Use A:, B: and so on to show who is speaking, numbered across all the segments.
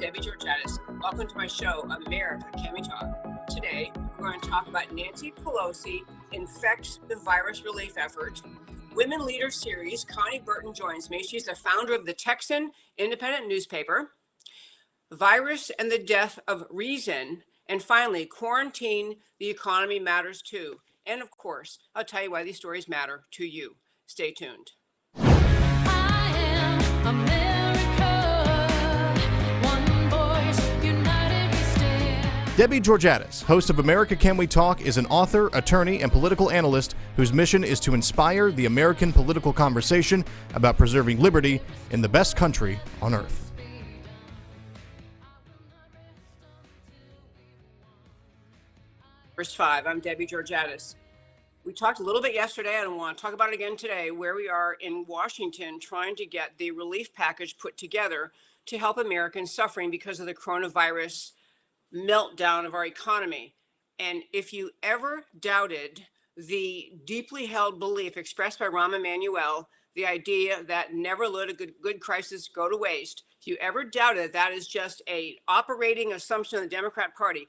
A: Debbie Georgatos. Welcome to my show, America, Can We Talk? Today, we're going to talk about Nancy Pelosi infects the virus relief effort. Women Leader Series, Konni Burton joins me. She's the founder of the Texan independent newspaper. Virus and the death of reason. And finally, quarantine, the economy matters too. And of course, I'll tell you why these stories matter to you. Stay tuned.
B: Debbie Georgatos, host of America Can We Talk, is an author, attorney, and political analyst whose mission is to inspire the American political conversation about preserving liberty in the best country on earth.
A: Verse 5, I'm Debbie Georgatos. We talked a little bit yesterday, and I want to talk about it again today, where we are in Washington trying to get the relief package put together to help Americans suffering because of the coronavirus meltdown of our economy. And if you ever doubted the deeply held belief expressed by Rahm Emanuel, the idea that never let a good crisis go to waste, if you ever doubted that is just a operating assumption of the Democrat Party,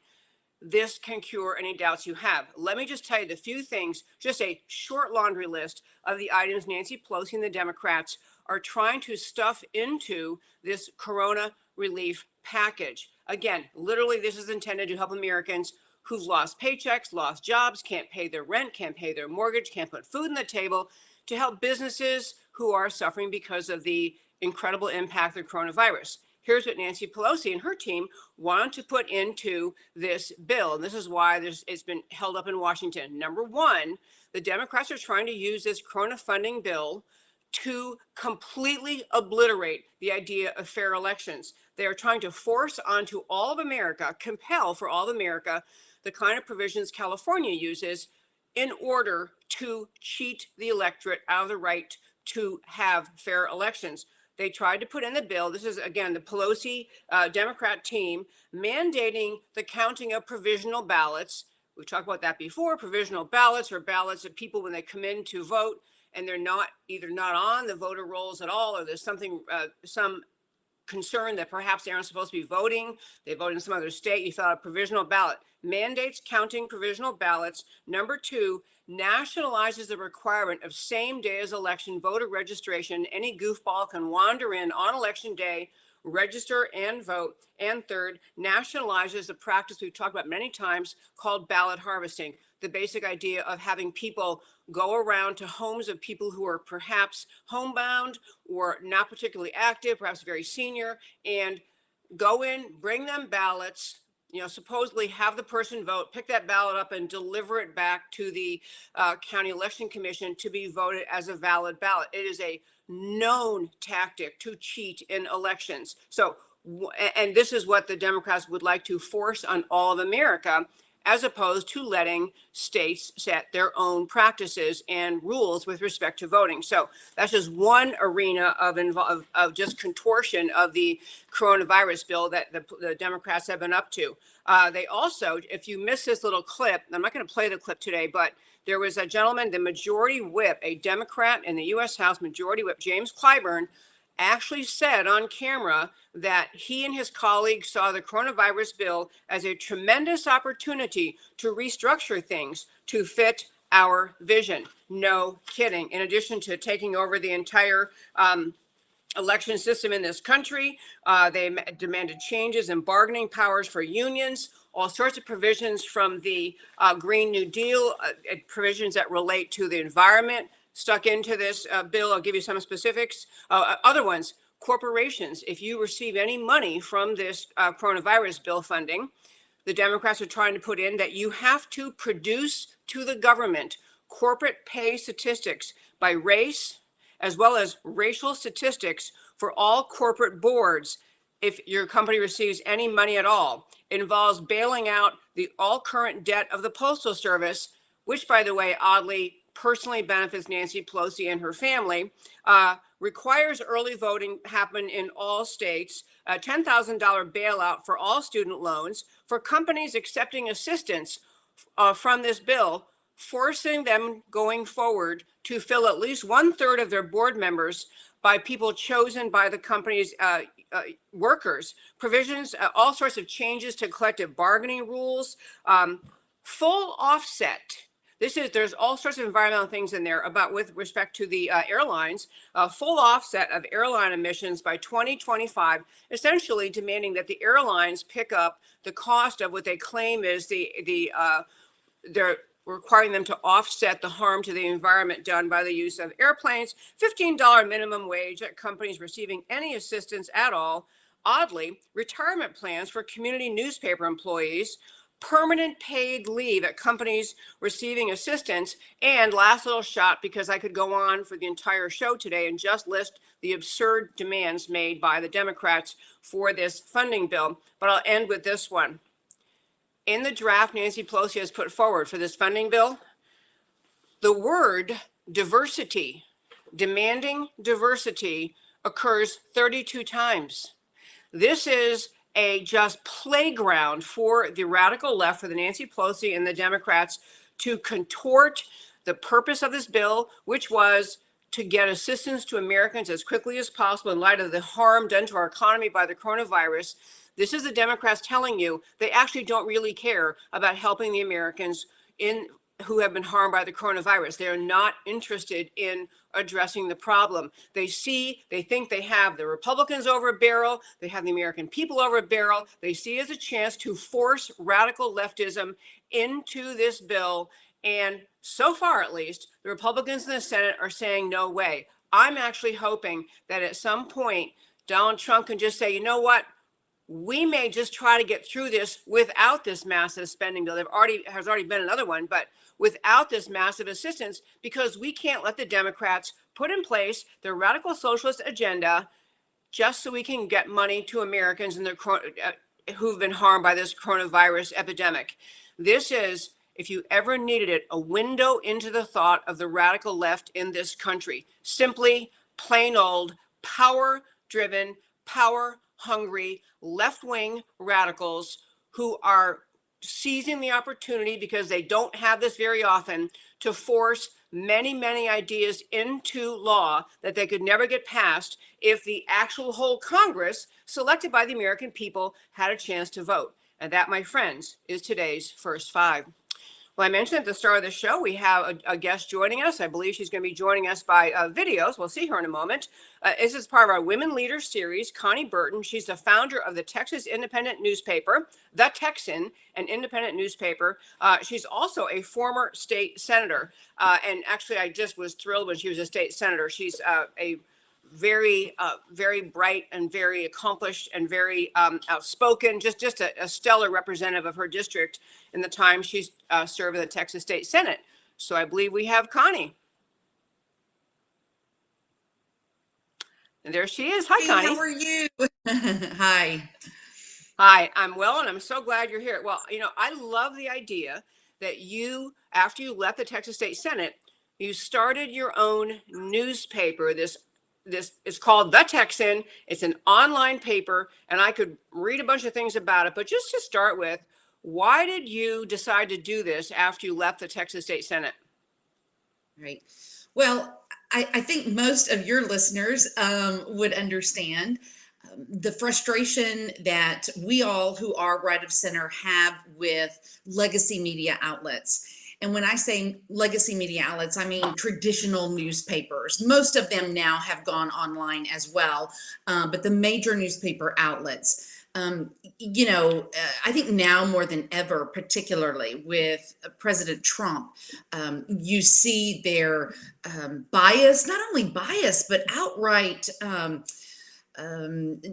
A: this can cure any doubts you have. Let me just tell you the few things, just a short laundry list of the items Nancy Pelosi and the Democrats are trying to stuff into this corona relief package. Again, literally, this is intended to help Americans who've lost paychecks, lost jobs, can't pay their rent, can't pay their mortgage, can't put food on the table, to help businesses who are suffering because of the incredible impact of the coronavirus. Here's what Nancy Pelosi and her team want to put into this bill. And this is why it's been held up in Washington. Number one, the Democrats are trying to use this corona funding bill to completely obliterate the idea of fair elections. They are trying to force onto all of America, compel for all of America, the kind of provisions California uses in order to cheat the electorate out of the right to have fair elections. They tried to put in the bill, this is, again, the Pelosi Democrat team, mandating the counting of provisional ballots. We've talked about that before. Provisional ballots are ballots that people, when they come in to vote, and they're either not on the voter rolls at all, or there's something, some concern that perhaps they aren't supposed to be voting. They vote in some other state. You fill out a provisional ballot. Mandates counting provisional ballots. Number two, nationalizes the requirement of same day as election voter registration. Any goofball can wander in on election day, register and vote. And third, nationalizes the practice we've talked about many times called ballot harvesting. The basic idea of having people go around to homes of people who are perhaps homebound or not particularly active, perhaps very senior, and go in, bring them ballots, supposedly have the person vote, pick that ballot up and deliver it back to the county election commission to be voted as a valid ballot. It is a known tactic to cheat in elections. So, and this is what the Democrats would like to force on all of America, as opposed to letting states set their own practices and rules with respect to voting. So that's just one arena of just contortion of the coronavirus bill that the Democrats have been up to. They also, if you miss this little clip, I'm not going to play the clip today, but there was a gentleman, the majority whip, a Democrat in the U.S. House majority whip, James Clyburn, actually said on camera that he and his colleagues saw the coronavirus bill as a tremendous opportunity to restructure things to fit our vision. No kidding. In addition to taking over the entire election system in this country, they demanded changes in bargaining powers for unions, all sorts of provisions from the Green New Deal, provisions that relate to the environment, stuck into this bill. I'll give you some specifics. Other ones, corporations, if you receive any money from this coronavirus bill funding, the Democrats are trying to put in that you have to produce to the government corporate pay statistics by race, as well as racial statistics for all corporate boards if your company receives any money at all. It involves bailing out the all current debt of the Postal Service, which, by the way, oddly, personally benefits Nancy Pelosi and her family, requires early voting happen in all states, a $10,000 bailout for all student loans, for companies accepting assistance from this bill, forcing them going forward to fill at least 1/3 of their board members by people chosen by the company's workers, provisions, all sorts of changes to collective bargaining rules, full offset. There's all sorts of environmental things in there about with respect to the airlines, full offset of airline emissions by 2025, essentially demanding that the airlines pick up the cost of what they claim is they're requiring them to offset the harm to the environment done by the use of airplanes, $15 minimum wage at companies receiving any assistance at all, oddly, retirement plans for community newspaper employees, permanent paid leave at companies receiving assistance, and last little shot, because I could go on for the entire show today and just list the absurd demands made by the Democrats for this funding bill, but I'll end with this one. In the draft Nancy Pelosi has put forward for this funding bill, the word diversity, demanding diversity, occurs 32 times. This is a just playground for the radical left, for the Nancy Pelosi and the Democrats to contort the purpose of this bill, which was to get assistance to Americans as quickly as possible in light of the harm done to our economy by the coronavirus. This is the Democrats telling you they actually don't really care about helping the Americans who have been harmed by the coronavirus. They are not interested in addressing the problem. They think they have the Republicans over a barrel. They have the American people over a barrel. They see it as a chance to force radical leftism into this bill. And so far, at least, the Republicans in the Senate are saying no way. I'm actually hoping that at some point, Donald Trump can just say, you know what? We may just try to get through this without this massive spending bill. Has already been another one, but without this massive assistance, because we can't let the Democrats put in place their radical socialist agenda just so we can get money to Americans who've been harmed by this coronavirus epidemic. This is, if you ever needed it, a window into the thought of the radical left in this country. Simply, plain old, power-driven, power-hungry, left-wing radicals who are seizing the opportunity, because they don't have this very often, to force many, many ideas into law that they could never get passed if the actual whole Congress, selected by the American people, had a chance to vote. And that, my friends, is today's First Five. Well, I mentioned at the start of the show, we have a guest joining us. I believe she's going to be joining us by videos. We'll see her in a moment. This is part of our Women Leaders series, Konni Burton. She's the founder of the Texas independent newspaper, The Texan, an independent newspaper. She's also a former state senator. And actually, I just was thrilled when she was a state senator. She's a very bright and very accomplished and very outspoken, just a stellar representative of her district in the time she's served in the Texas State Senate. So I believe we have Konni. And there she is. Hi, Konni.
C: How are you? Hi.
A: Hi, I'm well, and I'm so glad you're here. Well, you know, I love the idea that you, after you left the Texas State Senate, you started your own newspaper. This is called The Texan. It's an online paper, and I could read a bunch of things about it. But just to start with, why did you decide to do this after you left the Texas State Senate?
C: Right. Well, I think most of your listeners would understand the frustration that we all who are right of center have with legacy media outlets. And when I say legacy media outlets, I mean traditional newspapers. Most of them now have gone online as well, but the major newspaper outlets, I think now more than ever, particularly with President Trump, you see their bias, not only bias, but outright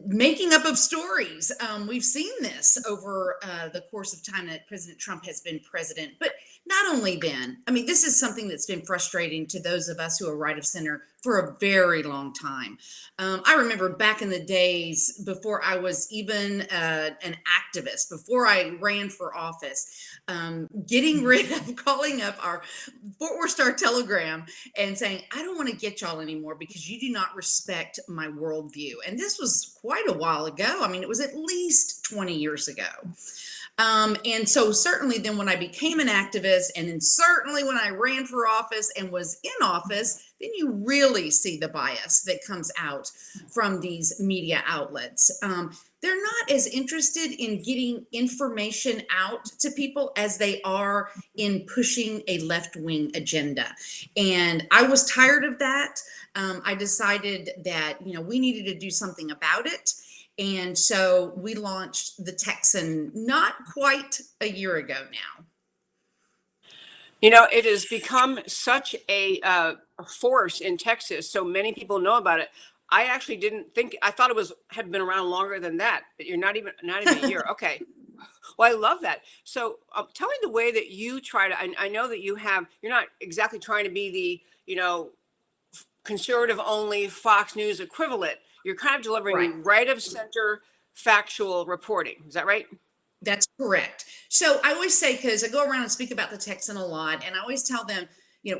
C: making up of stories. We've seen this over the course of time that President Trump has been president, but not only then. I mean, this is something that's been frustrating to those of us who are right of center for a very long time. I remember back in the days before I was even an activist, before I ran for office, getting rid of calling up our Fort Worth Star Telegram and saying, I don't want to get y'all anymore because you do not respect my worldview. And this was quite a while ago. I mean, it was at least 20 years ago. And so certainly then when I became an activist, office, and then certainly when I ran for office and was in office, then you really see the bias that comes out from these media outlets. They're not as interested in getting information out to people as they are in pushing a left-wing agenda. And I was tired of that. I decided that, we needed to do something about it. And so we launched the Texan not quite a year ago now.
A: It has become such a force in Texas. So many people know about it. I actually didn't think, I thought had been around longer than that, but you're not even a year. Okay. Well, I love that. So tell me the way that you try to, I know that you're not exactly trying to be the, conservative only Fox News equivalent. You're kind of delivering right of center factual reporting. Is that right?
C: That's correct. So I always say, because I go around and speak about the Texan a lot, and I always tell them,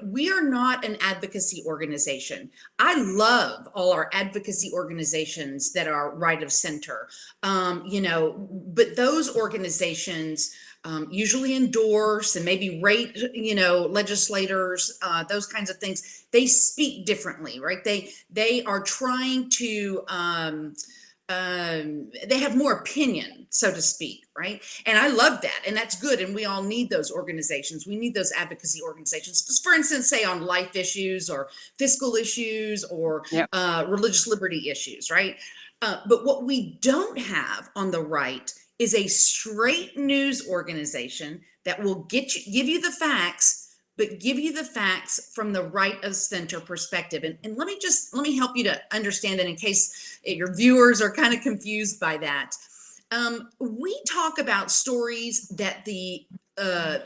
C: we are not an advocacy organization. I love all our advocacy organizations that are right of center, but those organizations usually endorse and maybe rate, legislators, those kinds of things. They speak differently, right? They are trying to, they have more opinion, so to speak, right? And I love that, and that's good. And we all need those organizations. We need those advocacy organizations. Just for instance, say on life issues or fiscal issues or religious liberty issues, right? But what we don't have on the right is a straight news organization that will give you the facts, but give you the facts from the right of center perspective. And let me help you to understand it in case your viewers are kind of confused by that. We talk about stories that the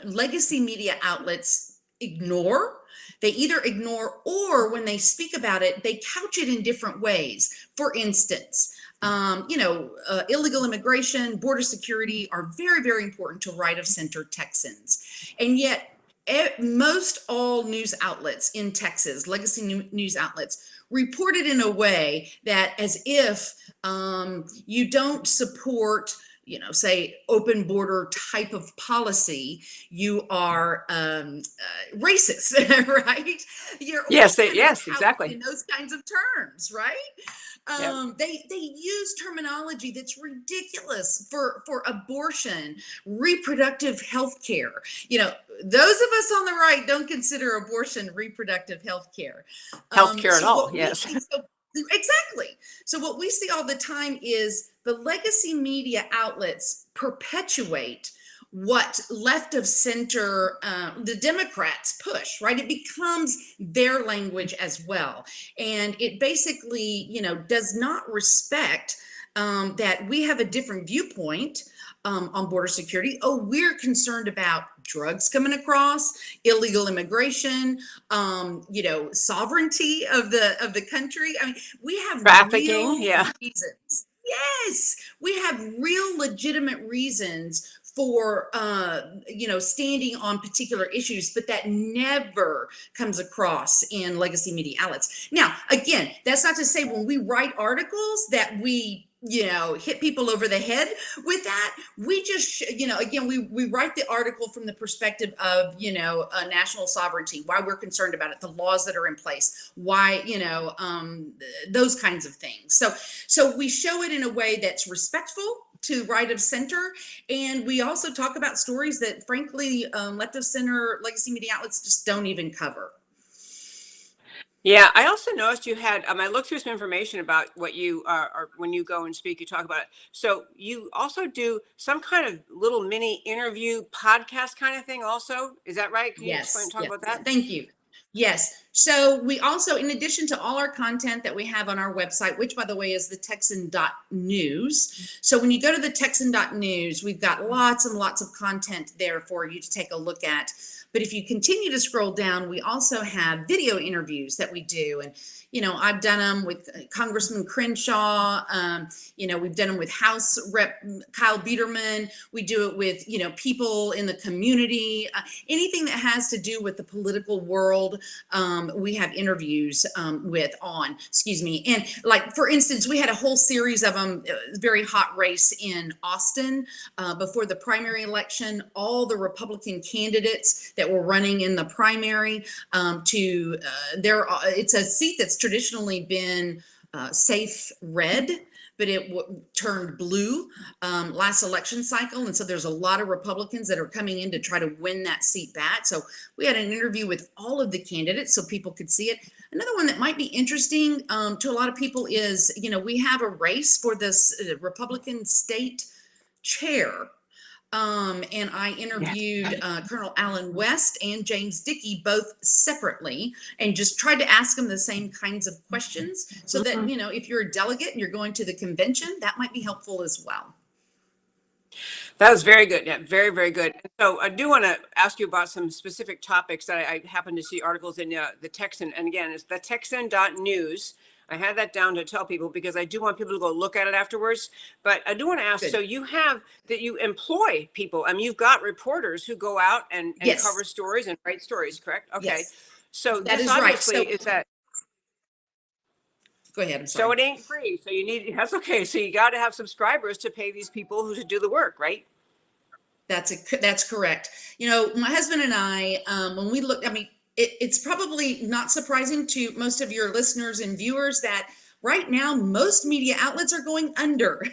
C: legacy media outlets ignore. They either ignore, or when they speak about it, they couch it in different ways. For instance, illegal immigration, border security are very, very important to right of center Texans. And yet most all news outlets in Texas, legacy news outlets, report it in a way that as if you don't support, say open border type of policy, you are racist, right?
A: Yes, exactly.
C: In those kinds of terms, right? They use terminology that's ridiculous for abortion, reproductive health care. Those of us on the right don't consider abortion reproductive health care.
A: At all, yes.
C: Exactly. So what we see all the time is the legacy media outlets perpetuate what left of center, the Democrats push, right? It becomes their language as well. And it basically, does not respect that we have a different viewpoint on border security. Oh, we're concerned about drugs coming across, illegal immigration, sovereignty of the country. I mean, we have
A: trafficking,
C: reasons. Yes, we have real legitimate reasons for standing on particular issues, but that never comes across in legacy media outlets. Now, again, that's not to say when we write articles that we hit people over the head with that. We just, again, we write the article from the perspective of, national sovereignty, why we're concerned about it, the laws that are in place, why, those kinds of things. So we show it in a way that's respectful to right of center. And we also talk about stories that frankly, left of center legacy media outlets just don't even cover.
A: Yeah, I also noticed you had, I looked through some information about what you are, when you go and speak, you talk about it. So you also do some kind of little mini interview podcast kind of thing also. Is that right? Can you talk about that?
C: Thank you. Yes. So we also, in addition to all our content that we have on our website, which by the way is the Texan.news. So when you go to the Texan.news, we've got lots and lots of content there for you to take a look at. But if you continue to scroll down, we also have video interviews that we do. And, I've done them with Congressman Crenshaw. We've done them with House Rep Kyle Biederman. We do it with, people in the community, anything that has to do with the political world. We have interviews And like, for instance, we had a whole series of them, very hot race in Austin before the primary election. All the Republican candidates that were running in the primary it's a seat that's traditionally been safe red, but it turned blue last election cycle. And so there's a lot of Republicans that are coming in to try to win that seat back. So we had an interview with all of the candidates so people could see it. Another one that might be interesting to a lot of people is, we have a race for this Republican state chair. And I interviewed Colonel Alan West and James Dickey both separately and just tried to ask them the same kinds of questions so that, if you're a delegate and you're going to the convention, that might be helpful as well.
A: That was very good. Yeah, very, very good. So I do want to ask you about some specific topics that I happen to see articles in the Texan. And again, it's the Texan.news. I had that down to tell people because I do want people to go look at it afterwards. But I do want to ask, so you employ people. I mean, you've got reporters who go out and
C: Yes.
A: cover stories and write stories, correct? Okay.
C: Yes.
A: So
C: That
A: this
C: is right.
A: obviously
C: So-
A: is that.
C: Go ahead. I'm
A: So
C: sorry.
A: it ain't free. So that's okay. So you got to have subscribers to pay these people who do the work, right?
C: That's correct. My husband and I, when we look, it's probably not surprising to most of your listeners and viewers that right now, most media outlets are going under.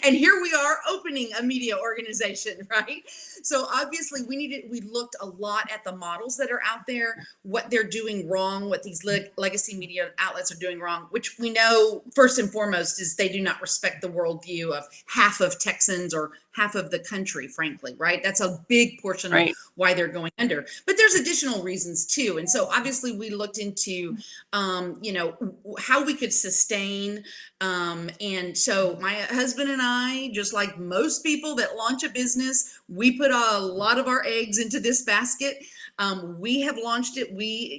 C: And here we are opening a media organization, right? So obviously we looked a lot at the models that are out there, what they're doing wrong, what these legacy media outlets are doing wrong, which we know first and foremost is they do not respect the worldview of half of Texans or half of the country, frankly, right? That's a big portion of why they're going under. But there's additional reasons too. And so obviously we looked into, how we could sustain. And so my husband and I, just like most people that launch a business, we put a lot of our eggs into this basket. We have launched it. We,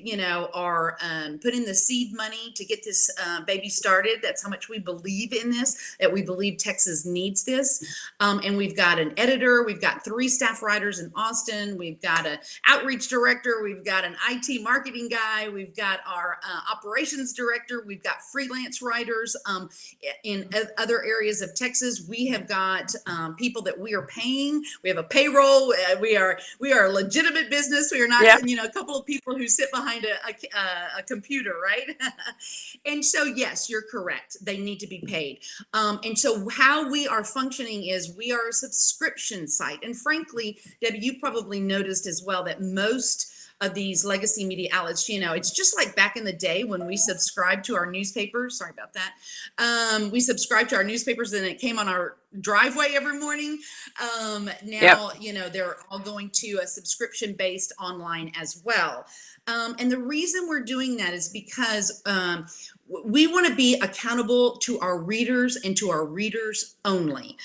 C: are putting the seed money to get this baby started. That's how much we believe in this, that we believe Texas needs this. And we've got an editor. We've got 3 staff writers in Austin. We've got an outreach director. We've got an IT marketing guy. We've got our operations director. We've got freelance writers in other areas of Texas. We have got people that we are paying. We have a payroll. We are a legitimate business. We are not, a couple of people who sit behind a computer, right? And so, yes, you're correct. They need to be paid. And so how we are functioning is we are a subscription site. And frankly, Debbie, you probably noticed as well that most of these legacy media outlets, it's just like back in the day when we subscribed to our newspapers. Sorry about that. We subscribed to our newspapers and it came on our driveway every morning. Now, they're all going to a subscription based online as well. And the reason we're doing that is because we want to be accountable to our readers and to our readers only.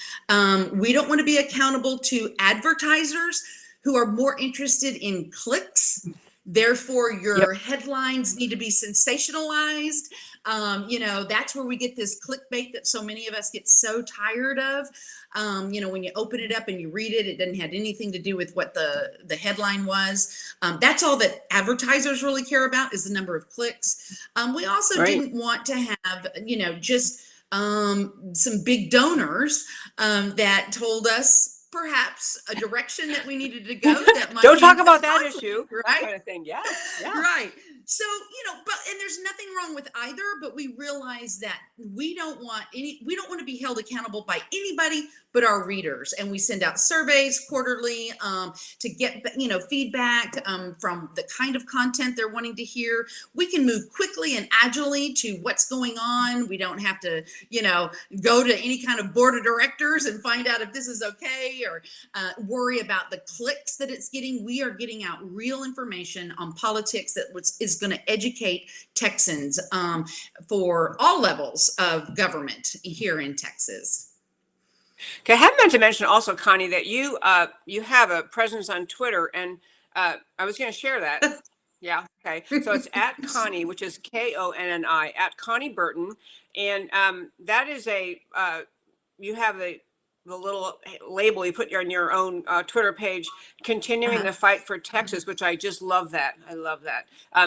C: We don't want to be accountable to advertisers who are more interested in clicks. Therefore, your headlines need to be sensationalized. That's where we get this clickbait that so many of us get so tired of. When you open it up and you read it, it doesn't have anything to do with what the headline was. That's all that advertisers really care about is the number of clicks. We also didn't want to have, just some big donors that told us perhaps a direction that we needed to go. That might
A: don't talk about that issue,
C: right?
A: Kind of thing. Yeah.
C: Right. So, and there's nothing wrong with either, but we realize that we don't want to be held accountable by anybody but our readers. And we send out surveys quarterly to get, feedback from the kind of content they're wanting to hear. We can move quickly and agilely to what's going on. We don't have to, go to any kind of board of directors and find out if this is okay or worry about the clicks that it's getting. We are getting out real information on politics that is going to educate Texans for all levels of government here in Texas.
A: Okay, I have meant to mention also, Konni, that you have a presence on Twitter, and I was going to share that. Yeah. Okay. So it's at Konni, which is Konni, at Konni Burton, and that is you have the little label you put on your own Twitter page, continuing the fight for Texas, which I just love that. I love that.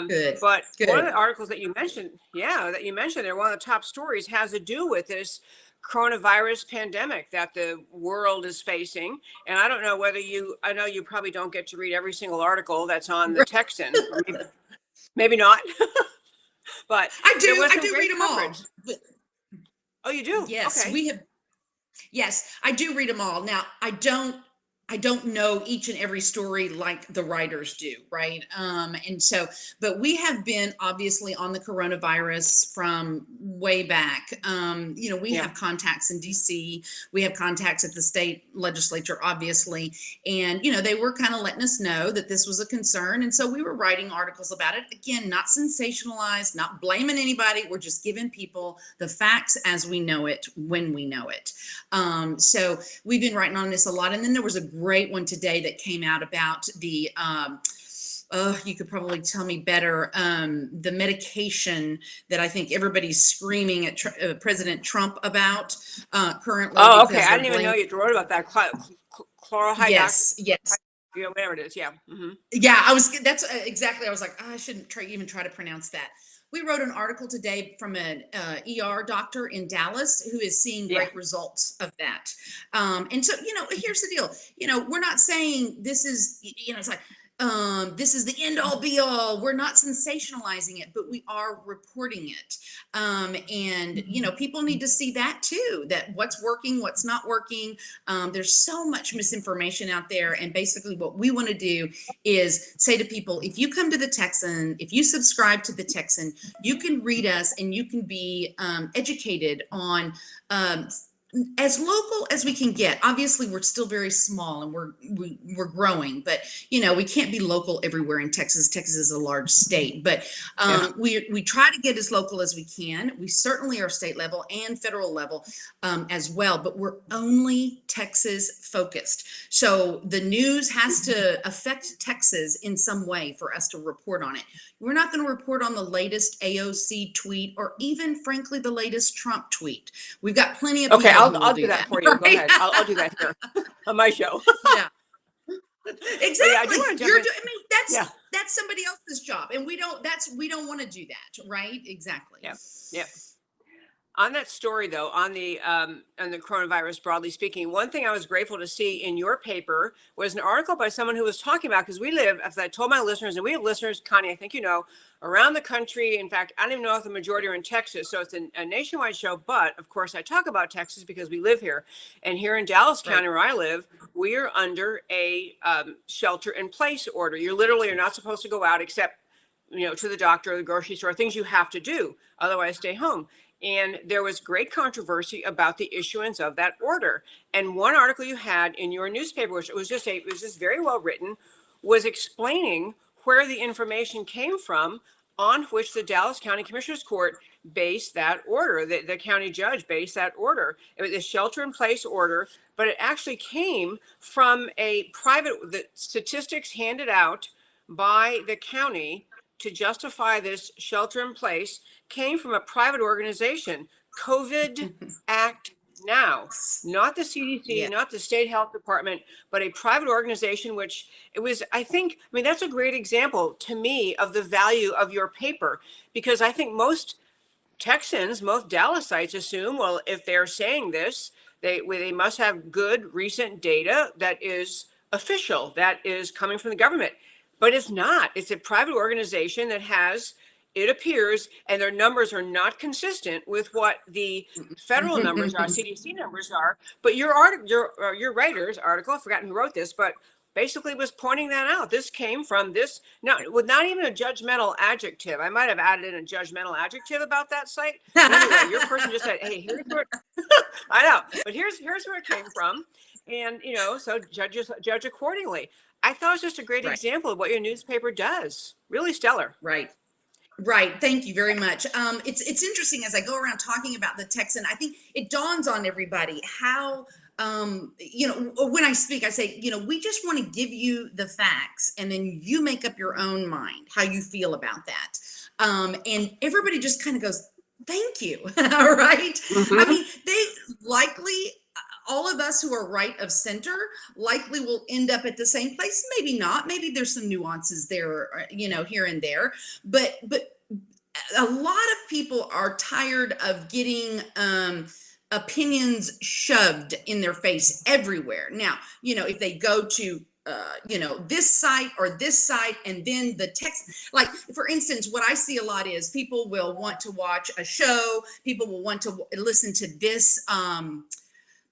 C: Good.
A: But one of the articles that you mentioned, there, one of the top stories has to do with this coronavirus pandemic that the world is facing. And I don't know whether I know you probably don't get to read every single article that's on the Texan, or maybe not, but there was
C: I
A: some
C: do read
A: great
C: them all.
A: coverage. Oh, you do?
C: Yes,
A: Okay.
C: we have. Yes, I do read them all. Now, I don't know each and every story like the writers do, right? And so, but we have been obviously on the coronavirus from way back. We
A: Yeah.
C: have contacts in DC, we have contacts at the state legislature, obviously, and they were kind of letting us know that this was a concern, and so we were writing articles about it. Again, not sensationalized, not blaming anybody. We're just giving people the facts as we know it when we know it. So we've been writing on this a lot, and then there was a great one today that came out about the you could probably tell me better, the medication that I think everybody's screaming at President Trump about currently.
A: Oh, okay. I didn't even know you wrote about that. Chlorohydrate.
C: Yes.
A: Whatever it is. Yeah. Mm-hmm.
C: Yeah, that's exactly. I was like, I shouldn't even try to pronounce that. We wrote an article today from an ER doctor in Dallas who is seeing great results of that. And so, here's the deal. We're not saying this is, it's like, this is the end all be all. We're not sensationalizing it, but we are reporting it. And people need to see that too, that what's working, what's not working. There's so much misinformation out there. And basically what we want to do is say to people, if you come to the Texan, if you subscribe to the Texan, you can read us and you can be educated on as local as we can get. Obviously, we're still very small and we're growing, but we can't be local everywhere in Texas. Texas is a large state, but we try to get as local as we can. We certainly are state level and federal level as well, but we're only Texas focused. So the news has to affect Texas in some way for us to report on it. We're not going to report on the latest AOC tweet or even, frankly, the latest Trump tweet. We've got plenty of people.
A: I'll do that for you. Right? Go ahead. I'll do that here on my show.
C: Yeah, exactly.
A: Yeah,
C: that's somebody else's job, and we don't want to do that, right? Exactly.
A: Yeah. On that story, though, on the coronavirus, broadly speaking, one thing I was grateful to see in your paper was an article by someone who was talking about, because we live, as I told my listeners, and we have listeners, Konni, I think around the country. In fact, I don't even know if the majority are in Texas, so it's a nationwide show. But of course, I talk about Texas because we live here, and here in Dallas County, where I live, we are under a shelter-in-place order. You literally are not supposed to go out except to the doctor or the grocery store, things you have to do, otherwise stay home. And there was great controversy about the issuance of that order. And one article you had in your newspaper, which was just very well written, was explaining where the information came from on which the Dallas County Commissioners Court based that order. The county judge based that order. It was a shelter-in-place order, but it actually came from the statistics handed out by the county to justify this shelter in place came from a private organization, COVID Act Now, not the CDC, not the state health department, but a private organization, which that's a great example to me of the value of your paper, because I think most Texans, most Dallasites assume, well, if they're saying this, they must have good recent data that is official, that is coming from the government. But it's not. It's a private organization that has, it appears, and their numbers are not consistent with what the federal numbers are, CDC numbers are. But your writer's article, I've forgotten who wrote this, but basically was pointing that out. This came from this, with not even a judgmental adjective. I might have added in a judgmental adjective about that site. But anyway, your person just said, hey, here's where, I know, but here's where it came from. And, so judge accordingly. I thought it was just a great example of what your newspaper does. Really stellar.
C: Right. Thank you very much. It's interesting as I go around talking about the Texan, I think it dawns on everybody how, when I speak, I say, we just want to give you the facts and then you make up your own mind, how you feel about that. And everybody just kind of goes, thank you. All right. Mm-hmm. I mean, they likely, all of us who are right of center likely will end up at the same place. Maybe not. Maybe there's some nuances there, here and there. But a lot of people are tired of getting opinions shoved in their face everywhere. Now, if they go to this site or this site, and then the text, like for instance, what I see a lot is people will want to watch a show, people will want to listen to this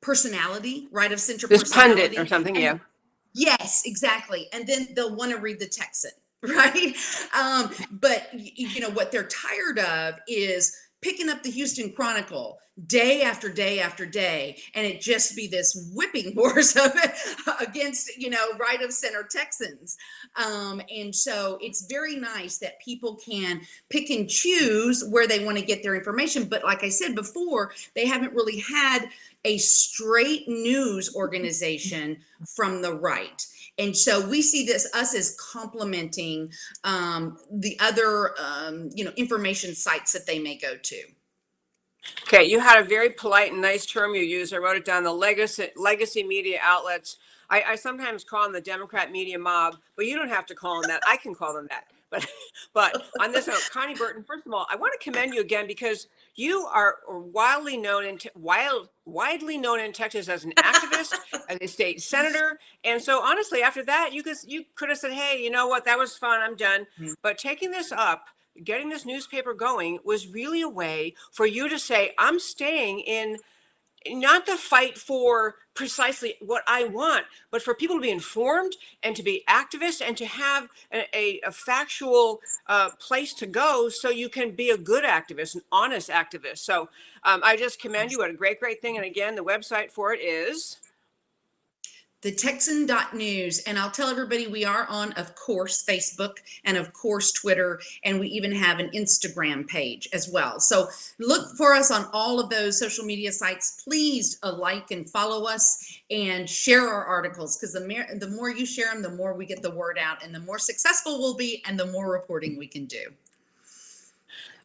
C: personality, right of center
A: This
C: personality,
A: pundit or something,
C: and,
A: yeah.
C: yes, exactly, and then they'll want to read the Texan, right? But what they're tired of is picking up the Houston Chronicle day after day after day, and it just be this whipping horse of it against right of center Texans. And so it's very nice that people can pick and choose where they want to get their information. But like I said before, they haven't really had a straight news organization from the right. And so we see us as complementing the other, information sites that they may go to.
A: Okay, you had a very polite and nice term you used. I wrote it down, the legacy media outlets. I sometimes call them the Democrat media mob, but you don't have to call them that. I can call them that. But on this note, Konni Burton, first of all, I want to commend you again because you are widely known in Texas as an activist, as a state senator. And so honestly, after that, you could have said, hey, you know what, that was fun, I'm done. But taking this up, getting this newspaper going was really a way for you to say, I'm staying in, not to fight for precisely what I want, but for people to be informed and to be activists and to have a factual place to go so you can be a good activist, an honest activist. So I just commend you. What a great thing. And again, the website for it is
C: thetexan.news. And I'll tell everybody we are on, of course, Facebook and of course, Twitter. And we even have an Instagram page as well. So look for us on all of those social media sites. Please like and follow us and share our articles, because the more you share them, the more we get the word out and the more successful we'll be and the more reporting we can do.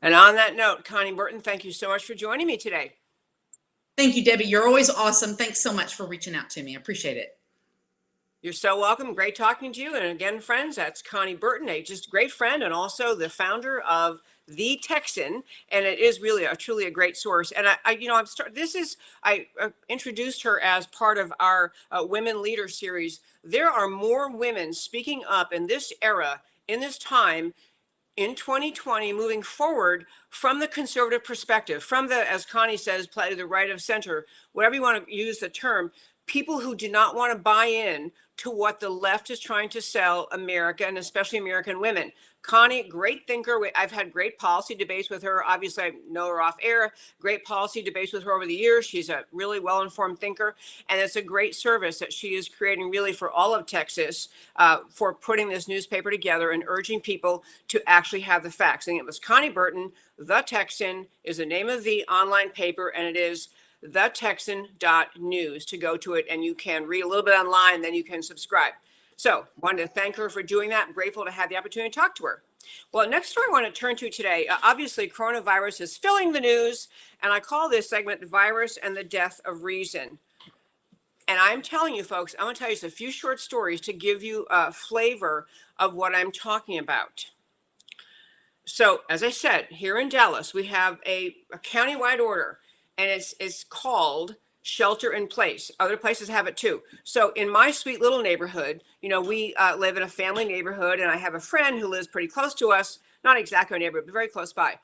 A: And on that note, Konni Burton, thank you so much for joining me today.
C: Thank you, Debbie. You're always awesome. Thanks so much for reaching out to me. I appreciate it.
A: You're so welcome. Great talking to you. And again, friends, that's Konni Burton, a just great friend and also the founder of The Texan. And it is really truly a great source. And I introduced her as part of our Women Leader series. There are more women speaking up in this era, in this time, in 2020, moving forward from the conservative perspective, from the, as Konni says, play the right of center, whatever you want to use the term, people who do not want to buy in to what the left is trying to sell America, and especially American women. Konni, great thinker. I've had great policy debates with her. Obviously, I know her off air. Great policy debates with her over the years. She's a really well-informed thinker, and it's a great service that she is creating really for all of Texas for putting this newspaper together and urging people to actually have the facts. And it was Konni Burton. The Texan is the name of the online paper, and it is thetexan.news to go to it, and you can read a little bit online, then you can subscribe. So wanted to thank her for doing that. I'm grateful to have the opportunity to talk to her. Well, next story I want to turn to today, obviously coronavirus is filling the news, and I call this segment The Virus and the Death of Reason. And I'm telling you folks, I'm going to tell you just a few short stories to give you a flavor of what I'm talking about. So as I said, here in Dallas, we have a countywide order, and it's called shelter in place. Other places have it too. So in my sweet little neighborhood, we live in a family neighborhood, and I have a friend who lives pretty close to us, not exactly our neighborhood, but very close by.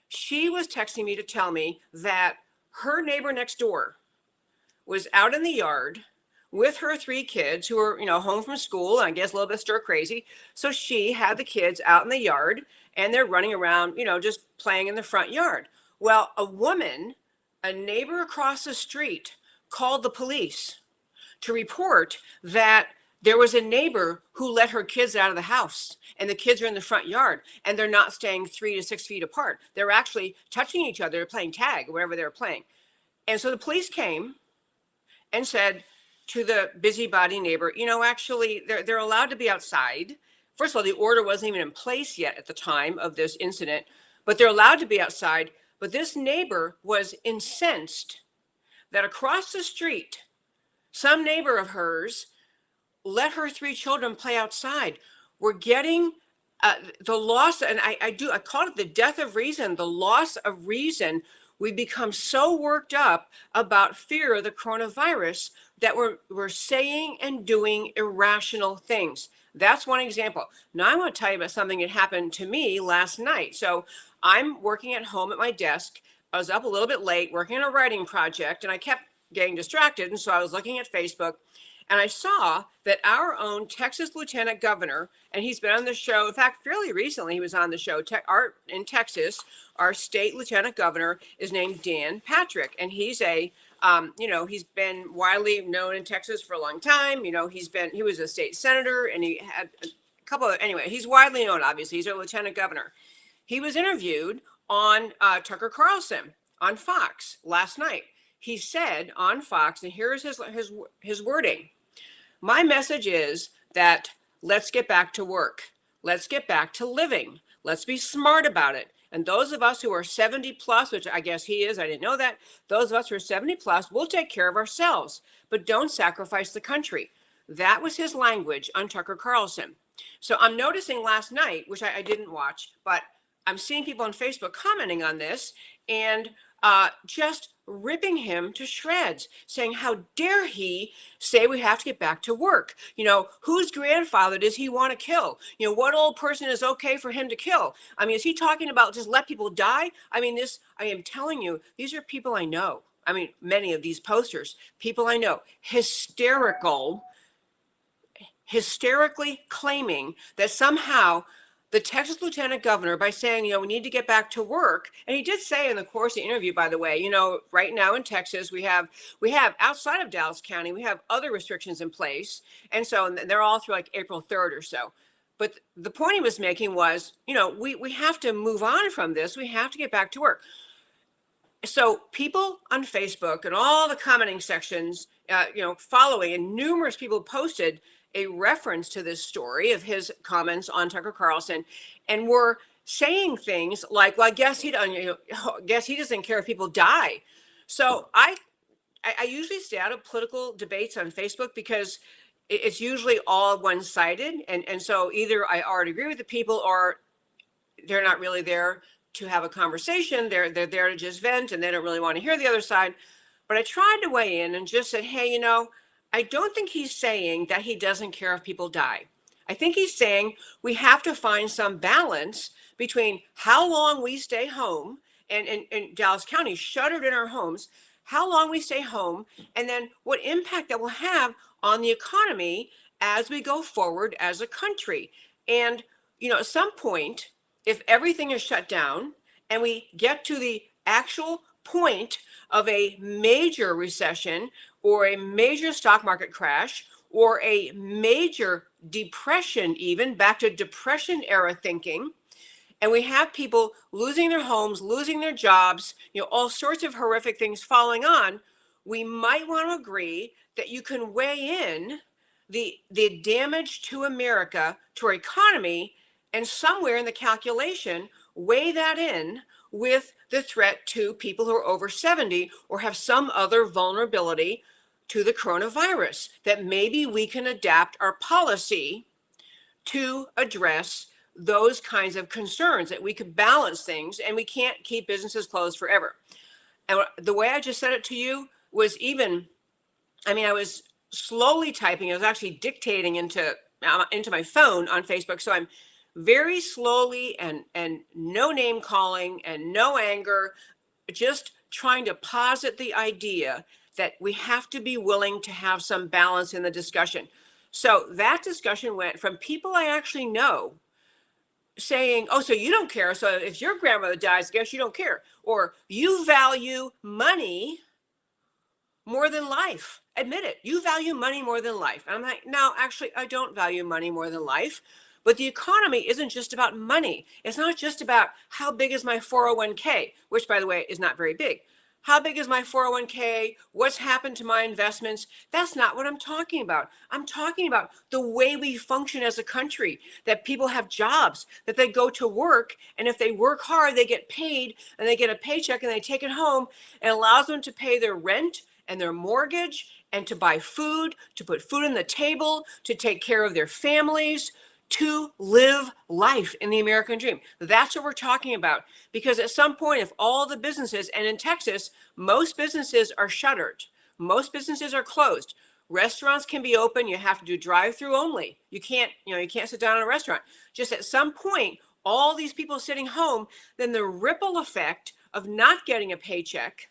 A: She was texting me to tell me that her neighbor next door was out in the yard with her 3 kids who were, home from school, and I guess a little bit stir crazy. So she had the kids out in the yard, and they're running around, just playing in the front yard. Well, a neighbor across the street called the police to report that there was a neighbor who let her kids out of the house, and the kids are in the front yard, and they're not staying 3 to 6 feet apart. They're actually touching each other, playing tag or whatever they were playing. And so the police came and said to the busybody neighbor, actually they're allowed to be outside. First of all, the order wasn't even in place yet at the time of this incident, but they're allowed to be outside. But this neighbor was incensed that across the street, some neighbor of hers let her 3 children play outside. We're getting the loss, and I call it the death of reason, the loss of reason we become so worked up about fear of the coronavirus that we're saying and doing irrational things. That's one example. Now I want to tell you about something that happened to me last night. So I'm working at home at my desk. I was up a little bit late working on a writing project, and I kept getting distracted. And so I was looking at Facebook, and I saw that our own Texas Lieutenant Governor, and he's been on the show, in fact, fairly recently, he was on the show, in Texas, our state Lieutenant Governor is named Dan Patrick. And he's he's been widely known in Texas for a long time. He was a state senator, and he had anyway, he's widely known, obviously. He's our Lieutenant Governor. He was interviewed on Tucker Carlson on Fox last night. He said on Fox, and here's his wording: "My message is that let's get back to work. Let's get back to living. Let's be smart about it. And those of us who are 70 plus, which I guess he is, I didn't know that, those of us who are 70 plus, we'll take care of ourselves, but don't sacrifice the country." That was his language on Tucker Carlson. So I'm noticing last night, which I didn't watch, but I'm seeing people on Facebook commenting on this and just ripping him to shreds, saying, how dare he say we have to get back to work? Whose grandfather does he want to kill? What old person is okay for him to kill? I mean, is he talking about just let people die? I am telling you, these are people I know. I mean, many of these posters, people I know, hysterically claiming that somehow the Texas Lieutenant Governor, by saying, we need to get back to work. And he did say in the course of the interview, by the way, right now in Texas, we have outside of Dallas County, we have other restrictions in place. And so they're all through like April 3rd or so. But the point he was making was, we have to move on from this. We have to get back to work. So people on Facebook and all the commenting sections, following, and numerous people posted a reference to this story of his comments on Tucker Carlson, and were saying things like, well, I guess he doesn't care if people die. So I usually stay out of political debates on Facebook because it's usually all one-sided. And so either I already agree with the people, or they're not really there to have a conversation. They're there to just vent, and they don't really want to hear the other side. But I tried to weigh in and just said, hey, I don't think he's saying that he doesn't care if people die. I think he's saying we have to find some balance between how long we stay home, and Dallas County shuttered in our homes, how long we stay home, and then what impact that will have on the economy as we go forward as a country. And, at some point, if everything is shut down and we get to the actual point of a major recession or a major stock market crash or a major depression, even back to depression era thinking, and we have people losing their homes, losing their jobs, all sorts of horrific things falling on, we might want to agree that you can weigh in the damage to America, to our economy, and somewhere in the calculation, weigh that in with the threat to people who are over 70 or have some other vulnerability to the coronavirus, that maybe we can adapt our policy to address those kinds of concerns, that we could balance things, and we can't keep businesses closed forever. And the way I just said it to you was I was slowly typing. I was actually dictating into my phone on Facebook. So I'm very slowly and no name calling and no anger, just trying to posit the idea that we have to be willing to have some balance in the discussion. So that discussion went from people I actually know saying, oh, so you don't care. So if your grandmother dies, I guess you don't care. Or you value money more than life. Admit it. You value money more than life. And I'm like, no, actually, I don't value money more than life. But the economy isn't just about money. It's not just about how big is my 401k, which, by the way, is not very big. How big is my 401k? What's happened to my investments? That's not what I'm talking about. I'm talking about the way we function as a country, that people have jobs, that they go to work, and if they work hard, they get paid, and they get a paycheck, and they take it home, and it allows them to pay their rent and their mortgage, and to buy food, to put food on the table, to take care of their families, to live life in the American dream. That's what we're talking about. Because at some point, if all the businesses, and in Texas, most businesses are shuttered, most businesses are closed. Restaurants can be open. You have to do drive-through only. You can't sit down in a restaurant. Just at some point, all these people sitting home, then the ripple effect of not getting a paycheck.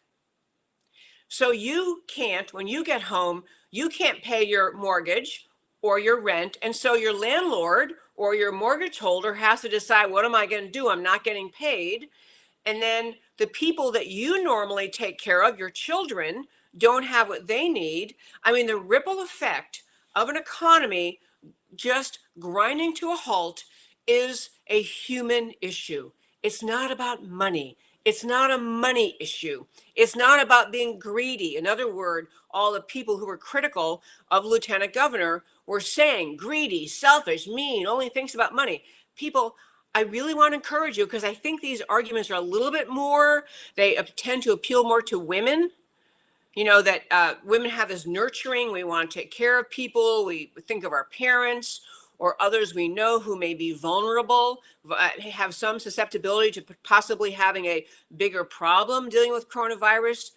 A: So you can't, when you get home, you can't pay your mortgage or your rent. And so your landlord or your mortgage holder has to decide, what am I going to do? I'm not getting paid. And then the people that you normally take care of, your children, don't have what they need. I mean, the ripple effect of an economy just grinding to a halt is a human issue. It's not about money. It's not a money issue. It's not about being greedy. In other words, all the people who were critical of Lieutenant Governor were saying greedy, selfish, mean, only thinks about money. People, I really want to encourage you, because I think these arguments are a little bit more, they tend to appeal more to women. You know, that women have this nurturing, we want to take care of people, we think of our parents or others we know who may be vulnerable, have some susceptibility to possibly having a bigger problem dealing with coronavirus.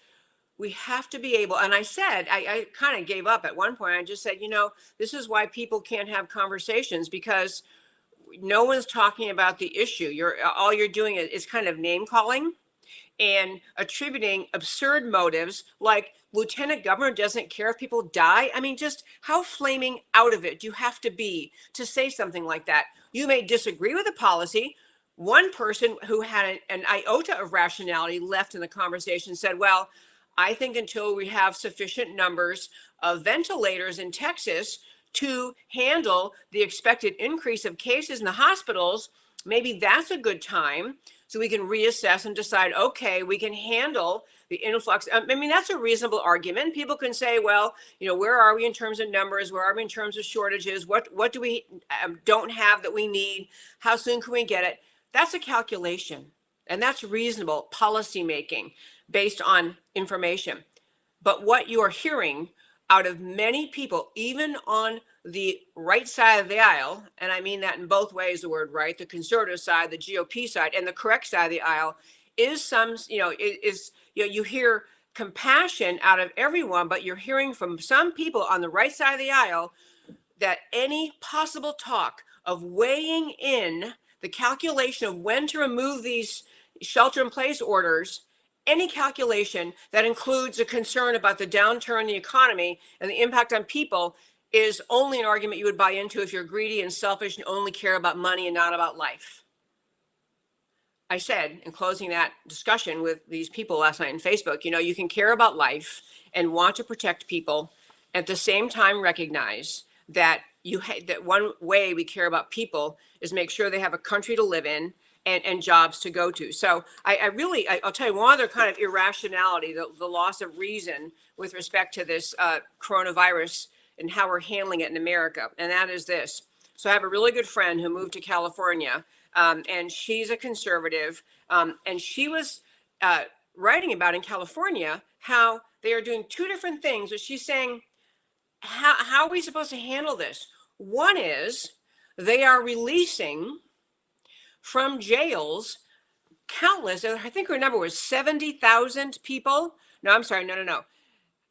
A: We have to be able, and I said, I kind of gave up at one point. I just said, this is why people can't have conversations, because no one's talking about the issue. All you're doing is kind of name calling and attributing absurd motives, like Lieutenant Governor doesn't care if people die. I mean, just how flaming out of it do you have to be to say something like that? You may disagree with the policy. One person who had an iota of rationality left in the conversation said, well, I think until we have sufficient numbers of ventilators in Texas to handle the expected increase of cases in the hospitals, maybe that's a good time so we can reassess and decide, okay, we can handle the influx. I mean, that's a reasonable argument. People can say, well, where are we in terms of numbers? Where are we in terms of shortages? What do we don't have that we need? How soon can we get it? That's a calculation, and that's reasonable policy making based on information. But what you are hearing out of many people, even on the right side of the aisle, and I mean that in both ways, the word right, the conservative side, the GOP side, and the correct side of the aisle, is you hear compassion out of everyone, but you're hearing from some people on the right side of the aisle that any possible talk of weighing in the calculation of when to remove these shelter-in-place orders, any calculation that includes a concern about the downturn in the economy and the impact on people, is only an argument you would buy into if you're greedy and selfish and only care about money and not about life. I said in closing that discussion with these people last night on Facebook, you can care about life and want to protect people, at the same time recognize that that one way we care about people is make sure they have a country to live in and jobs to go to. So I'll tell you one other kind of irrationality, the loss of reason with respect to this coronavirus and how we're handling it in America. And that is this. So I have a really good friend who moved to California, and she's a conservative. And she was writing about in California how they are doing two different things. But she's saying, how are we supposed to handle this? One is they are releasing from jails countless, I think her number was 70,000 people. No, I'm sorry. No.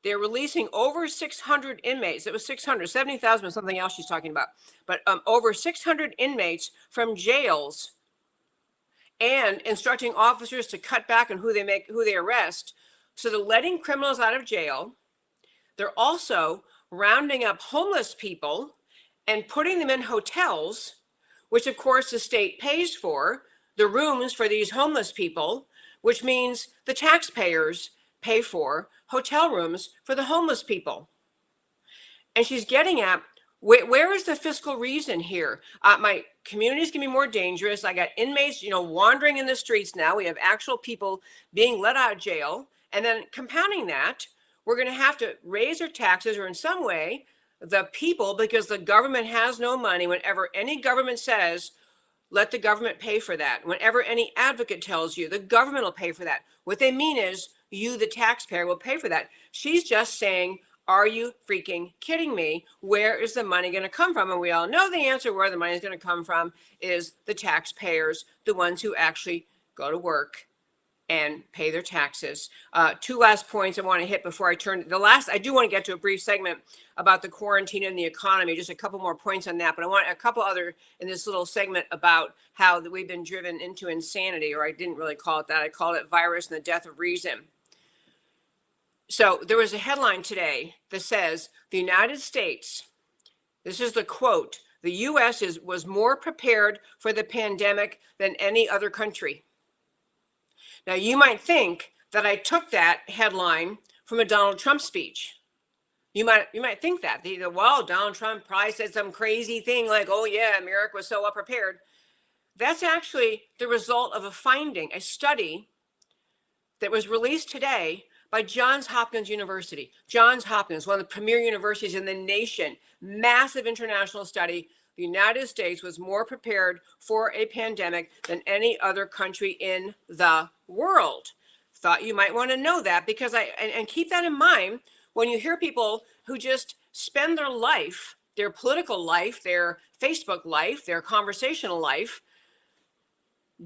A: They're releasing over 600 inmates. It was 600, 70,000 was something else she's talking about. But over 600 inmates from jails, and instructing officers to cut back on who they arrest. So they're letting criminals out of jail. They're also rounding up homeless people and putting them in hotels, which of course the state pays for the rooms for these homeless people, which means the taxpayers pay for hotel rooms for the homeless people. And she's getting at, where is the fiscal reason here? My communities can be more dangerous. I got inmates, wandering in the streets now. We have actual people being let out of jail. And then compounding that, we're going to have to raise our taxes, or in some way, the people, because the government has no money. Whenever any government says, let the government pay for that. Whenever any advocate tells you the government will pay for that, what they mean is you, the taxpayer, will pay for that. She's just saying Are you freaking kidding me? Where is the money going to come from? And we all know the answer where the money is going to come from is the taxpayers, the ones who actually go to work and pay their taxes. Two last points I want to hit before I turn. I do want to get to a brief segment about the quarantine and the economy, just a couple more points on that. But I want a couple other in this little segment about how we've been driven into insanity, or I didn't really call it that. I called it virus and the death of reason. So there was a headline today that says the United States, this is the quote, the U.S. was more prepared for the pandemic than any other country. Now, you might think that I took that headline from a Donald Trump speech. You might think that. Well, Donald Trump probably said some crazy thing like, oh, yeah, America was so well prepared. That's actually the result of a study that was released today by Johns Hopkins University. Johns Hopkins, one of the premier universities in the nation, massive international study. The United States was more prepared for a pandemic than any other country in the world. Thought you might want to know that, because and keep that in mind when you hear people who just spend their life, their political life, their Facebook life, their conversational life,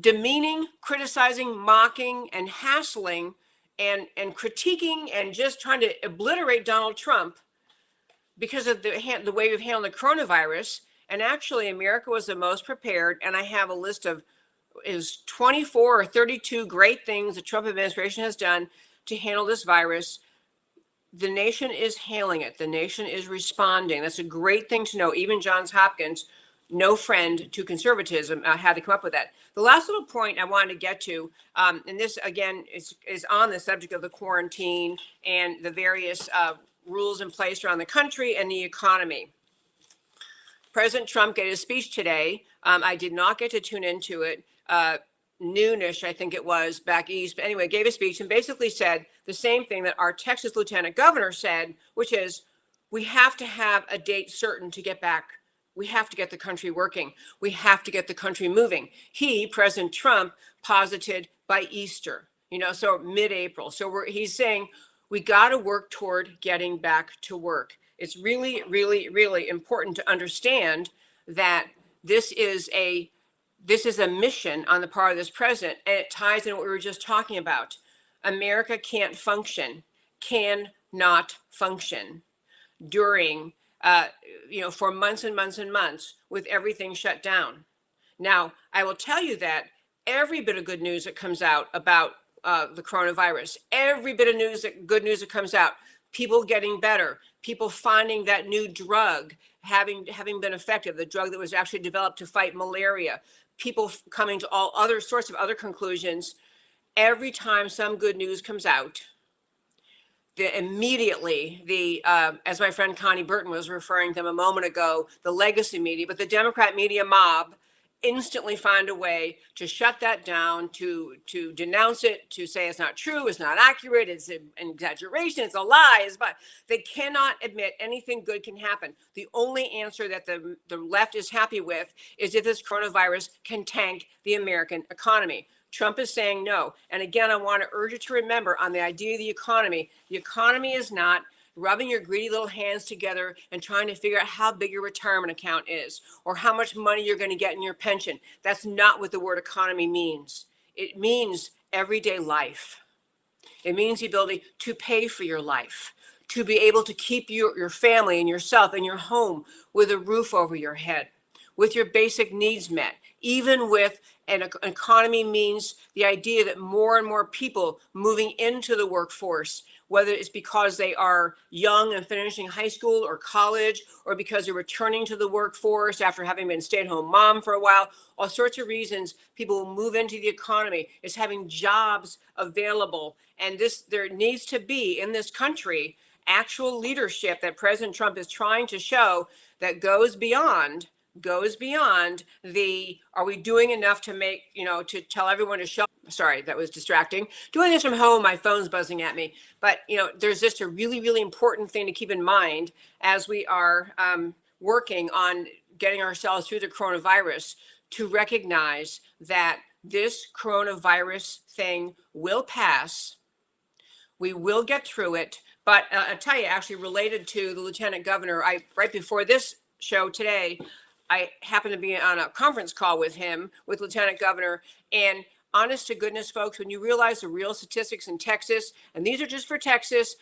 A: demeaning, criticizing, mocking, and hassling and critiquing and just trying to obliterate Donald Trump because of the way we've handled the coronavirus. And actually, America was the most prepared. And I have a list of 24 or 32 great things the Trump administration has done to handle this virus. The nation is handling it. The nation is responding. That's a great thing to know. Even Johns Hopkins, no friend to conservatism, had to come up with that. The last little point I wanted to get to, and this again is on the subject of the quarantine and the various rules in place around the country and the economy. President Trump gave a speech today. I did not get to tune into it. Noonish, I think it was, back east. But anyway, gave a speech and basically said the same thing that our Texas lieutenant governor said, which is we have to have a date certain to get back. We have to get the country working. We have to get the country moving. President Trump, posited by Easter, so mid-April. So he's saying we got to work toward getting back to work. It's really, really, really important to understand that this is a mission on the part of this president, and it ties in what we were just talking about. America cannot function during, for months and months and months with everything shut down. Now, I will tell you that every bit of good news that comes out about the coronavirus, every bit of good news that comes out, people getting better, people finding that new drug having been effective, the drug that was actually developed to fight malaria, people coming to all other sorts of other conclusions. Every time some good news comes out, immediately, as my friend Konni Burton was referring to them a moment ago, the legacy media, but the Democrat media mob instantly find a way to shut that down, to denounce it, to say it's not true, it's not accurate, it's an exaggeration, it's a lie. But they cannot admit anything good can happen. The only answer that the left is happy with is if this coronavirus can tank the American economy. Trump is saying no. And again, I want to urge you to remember on the idea of the economy is not rubbing your greedy little hands together and trying to figure out how big your retirement account is or how much money you're going to get in your pension. That's not what the word economy means. It means everyday life. It means the ability to pay for your life, to be able to keep your family and yourself and your home with a roof over your head, with your basic needs met. Even with an economy means the idea that more and more people moving into the workforce, whether it's because they are young and finishing high school or college, or because they're returning to the workforce after having been stay-at-home mom for a while, all sorts of reasons people will move into the economy. Is having jobs available. And there needs to be in this country actual leadership that President Trump is trying to show that goes beyond the, are we doing enough to make, to tell everyone to show, sorry, that was distracting. Doing this from home, my phone's buzzing at me. But, there's just a really, really important thing to keep in mind as we are working on getting ourselves through the coronavirus, to recognize that this coronavirus thing will pass. We will get through it, But I'll tell you, actually related to the lieutenant governor, right before this show today, I happened to be on a conference call with him, with Lieutenant Governor, and honest to goodness, folks, when you realize the real statistics in Texas, and these are just for Texas,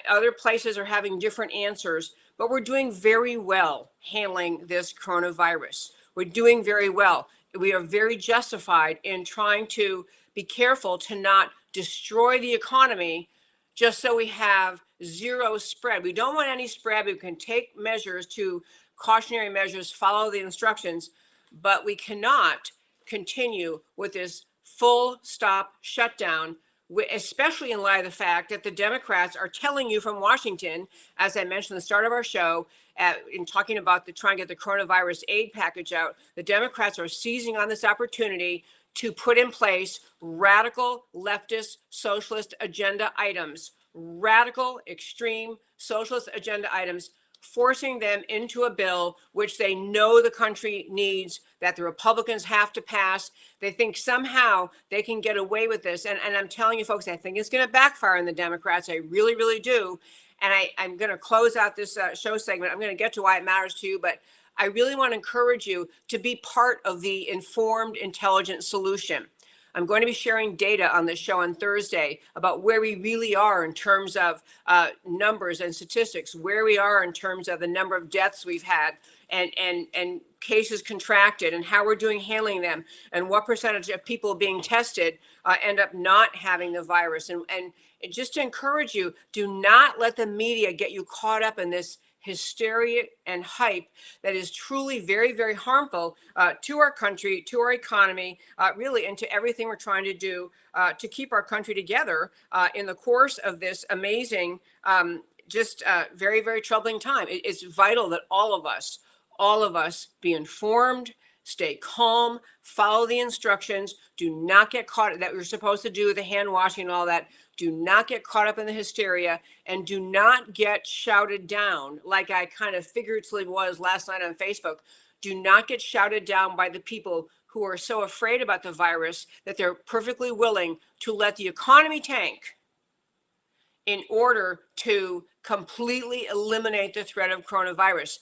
A: other places are having different answers, but we're doing very well handling this coronavirus. We're doing very well. We are very justified in trying to be careful to not destroy the economy just so we have zero spread. We don't want any spread. We can take measures to cautionary measures, follow the instructions, but we cannot continue with this full stop shutdown, especially in light of the fact that the Democrats are telling you from Washington, as I mentioned at the start of our show, in talking about trying to get the coronavirus aid package out, the Democrats are seizing on this opportunity to put in place radical leftist socialist agenda items, radical extreme socialist agenda items, forcing them into a bill which they know the country needs, that the Republicans have to pass. They think somehow they can get away with this. And I'm telling you, folks, I think it's going to backfire on the Democrats. I really, really do. And I'm going to close out this show segment. I'm going to get to why it matters to you, but I really want to encourage you to be part of the informed, intelligent solution. I'm going to be sharing data on this show on Thursday about where we really are in terms of numbers and statistics, where we are in terms of the number of deaths we've had and cases contracted, and how we're doing handling them, and what percentage of people being tested end up not having the virus. And just to encourage you, do not let the media get you caught up in this hysteria and hype that is truly very, very harmful to our country, to our economy, really, and to everything we're trying to do to keep our country together in the course of this amazing, very, very troubling time. It's vital that all of us be informed, stay calm, follow the instructions, do not get caught that we're supposed to do the hand washing and all that. Do not get caught up in the hysteria, and do not get shouted down like I kind of figuratively was last night on Facebook. Do not get shouted down by the people who are so afraid about the virus that they're perfectly willing to let the economy tank in order to completely eliminate the threat of coronavirus.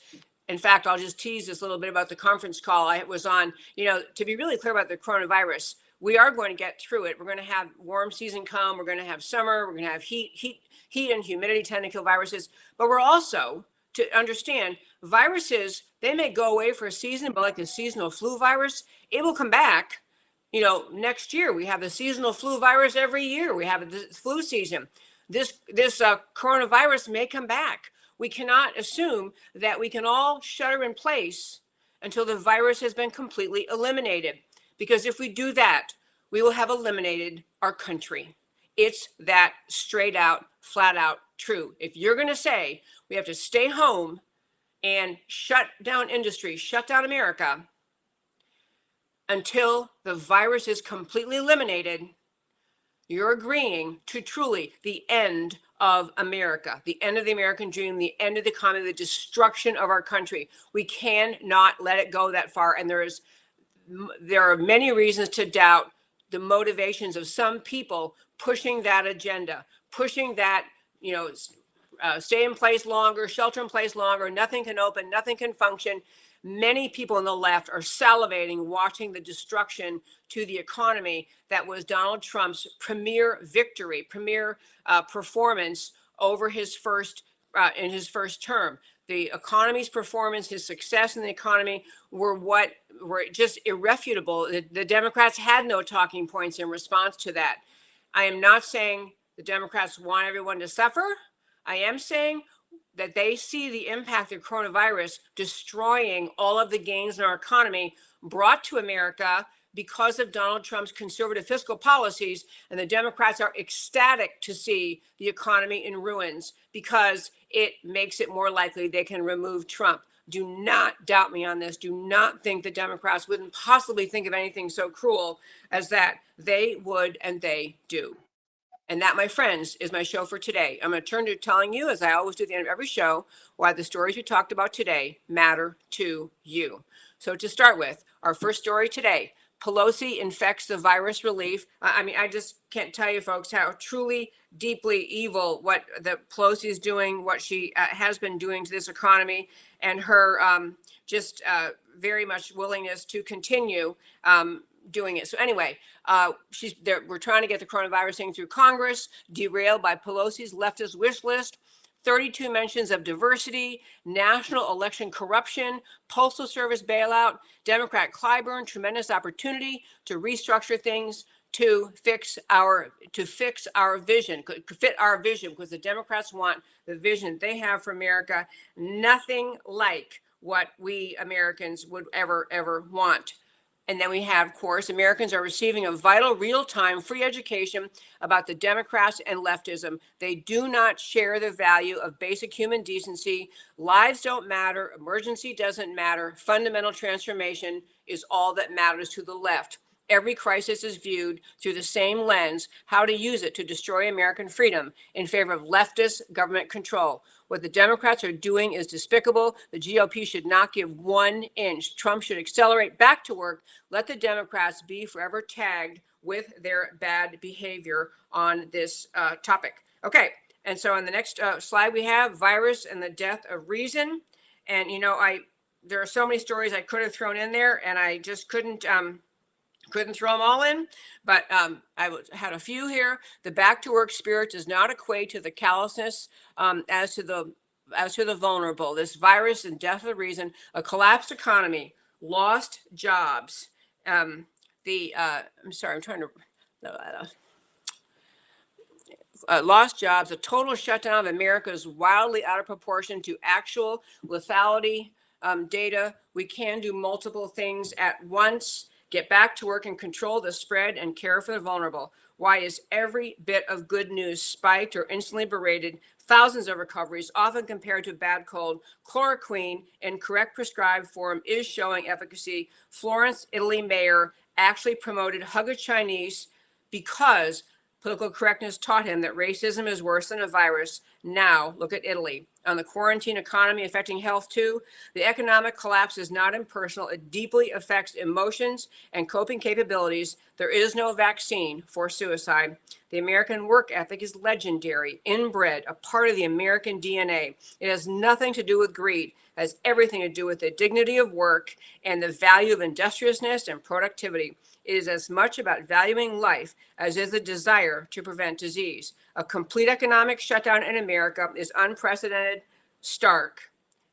A: In fact, I'll just tease this a little bit about the conference call I was on. To be really clear about the coronavirus, we are going to get through it. We're going to have warm season come. We're going to have summer. We're going to have heat and humidity tend to kill viruses. But we're also to understand viruses, they may go away for a season, but like the seasonal flu virus, it will come back. Next year we have the seasonal flu virus every year. We have the flu season. This coronavirus may come back. We cannot assume that we can all shutter in place until the virus has been completely eliminated. Because if we do that, we will have eliminated our country. It's that straight out, flat out true. If you're going to say we have to stay home and shut down industry, shut down America until the virus is completely eliminated, you're agreeing to truly the end of America, the end of the American dream, the end of the economy, the destruction of our country. We cannot let it go that far. And there are many reasons to doubt the motivations of some people pushing that agenda, pushing that, stay in place longer, shelter in place longer, nothing can open, nothing can function. Many people on the left are salivating, watching the destruction to the economy that was Donald Trump's premier victory, premier performance over his in his first term. The economy's performance, his success in the economy were just irrefutable. The Democrats had no talking points in response to that. I am not saying the Democrats want everyone to suffer. I am saying that they see the impact of coronavirus destroying all of the gains in our economy brought to America because of Donald Trump's conservative fiscal policies. And the Democrats are ecstatic to see the economy in ruins because it makes it more likely they can remove Trump. Do not doubt me on this. Do not think the Democrats wouldn't possibly think of anything so cruel as that. They would, and they do. And that, my friends, is my show for today. I'm going to turn to telling you, as I always do at the end of every show, why the stories we talked about today matter to you. So to start with, our first story today, Pelosi infects the virus relief. I mean, I just can't tell you, folks, how truly, deeply evil what the Pelosi is doing, what she has been doing to this economy, and her very much willingness to continue doing it. So anyway, we're trying to get the coronavirus thing through Congress, derailed by Pelosi's leftist wish list. 32 mentions of diversity, national election corruption, postal service bailout, Democrat Clyburn, tremendous opportunity to restructure things to fix our vision, fit our vision, because the Democrats want the vision they have for America, nothing like what we Americans would ever want. And then we have, of course, Americans are receiving a vital, real-time free education about the Democrats and leftism. They do not share the value of basic human decency. Lives don't matter. Emergency doesn't matter. Fundamental transformation is all that matters to the left. Every crisis is viewed through the same lens, how to use it to destroy American freedom in favor of leftist government control. What the Democrats are doing is despicable. The GOP should not give 1 inch. Trump should accelerate back to work. Let the Democrats be forever tagged with their bad behavior on this topic. Okay, and so on the next slide, we have virus and the death of reason. And, you know, there are so many stories I could have thrown in there, and I just couldn't throw them all in, but I had a few here. The back to work spirit does not equate to the callousness as to the vulnerable. This virus and death of the reason, a collapsed economy, lost jobs. I'm sorry, I'm trying to. Lost jobs, a total shutdown of America is wildly out of proportion to actual lethality data. We can do multiple things at once. Get back to work and control the spread and care for the vulnerable. Why is every bit of good news spiked or instantly berated? Thousands of recoveries, often compared to a bad cold. Chloroquine in correct prescribed form is showing efficacy. Florence, Italy mayor actually promoted hug a Chinese because political correctness taught him that racism is worse than a virus. Now, look at Italy. On the quarantine economy affecting health too, the economic collapse is not impersonal. It deeply affects emotions and coping capabilities. There is no vaccine for suicide. The American work ethic is legendary, inbred, a part of the American DNA. It has nothing to do with greed. It has everything to do with the dignity of work and the value of industriousness and productivity. It is as much about valuing life as is the desire to prevent disease. A complete economic shutdown in America is unprecedented, stark,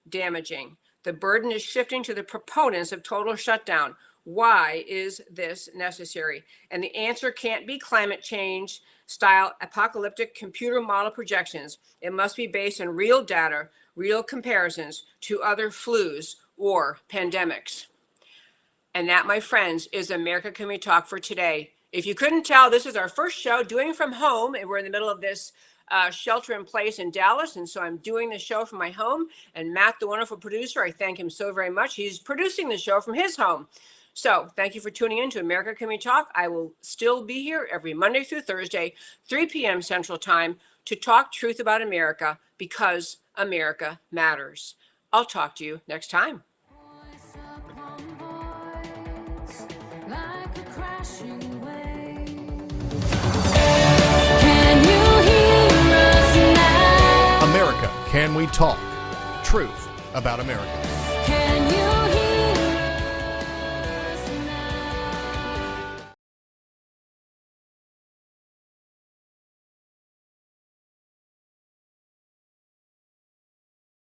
A: damaging. The burden is shifting to the proponents of total shutdown. Why is this necessary? And the answer can't be climate change style apocalyptic computer model projections. It must be based on real data, real comparisons to other flus or pandemics. And that, my friends, is America Can We Talk for today. If you couldn't tell, this is our first show doing from home, and we're in the middle of this shelter in place in Dallas. And so I'm doing the show from my home. And Matt, the wonderful producer, I thank him so very much. He's producing the show from his home. So thank you for tuning in to America Can We Talk. I will still be here every Monday through Thursday, 3 p.m. Central Time, to talk truth about America, because America matters. I'll talk to you next time.
B: America, Can We Talk? Truth about America.